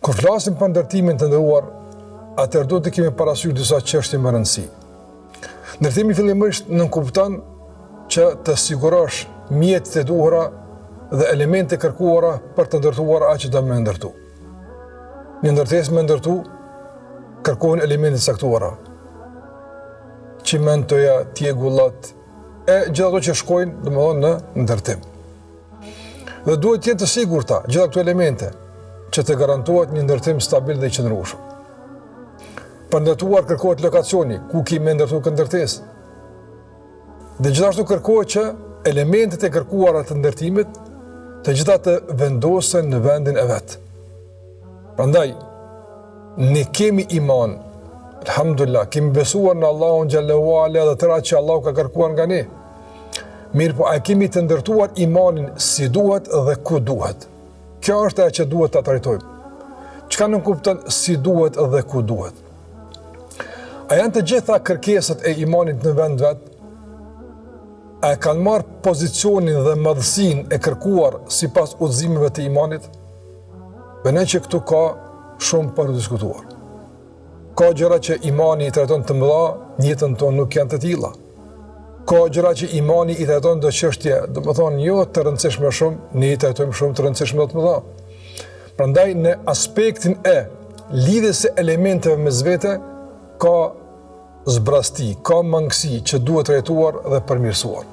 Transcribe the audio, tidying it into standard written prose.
Kur flasim për ndërtimin të nderuar, atëherë duhet të kemi parasysh disa çështje më rëndësi. Ndërtimi fillimisht nënkupton që të sigurosh mjetet e duhura dhe elemente kërkuara për të ndërtuar atë që do më ndërtu. Një ndërtesë më ndërtu kërkojnë elemente saktuara. Cimentoja, tjegullat e gjitha ato që shkojnë, domethënë në ndërtim. Dhe duhet të jenë të sigurta gjitha këto elemente që të garantohet një ndërtim stabil dhe i qëndrueshëm. Për ndërtuar kërkohet lokacioni, ku kemi ndërtu këtë ndërtesë. Dhe gjithashtu kërkohet që elementet e kërkuara të ndërtimit të gjitha të vendosen në vendin e vet. Prandaj, ne kemi iman, alhamdulillah, kemi besuar në Allahun xhallahu ala dhe tëra që Allahu ka kërkuar nga ne. Mirë po, a kemi të ndërtuar imanin si duhet dhe ku duhet? Kjo është ajo që duhet ta trajtojmë. Çka nuk kupton si duhet dhe ku duhet? A janë të gjitha kërkesat e imanit në vend vet? A kanë marrë pozicionin dhe madhësinë e kërkuar sipas udhëzimeve të imanit? Bënë që këtu ka shumë për të diskutuar. Ka gjëra që imani i trajton të mëdha, në jetën tonë nuk janë të tilla. Ka gjëra që imani i trajton do çështje, domethënë jo të rëndësishme shumë, ne i trajtojmë shumë të rëndësishme të mëdha. Prandaj në aspektin e lidhjes së elementeve mes vete ka zbrasti, ka mangësi që duhet trajtuar dhe përmirësuar.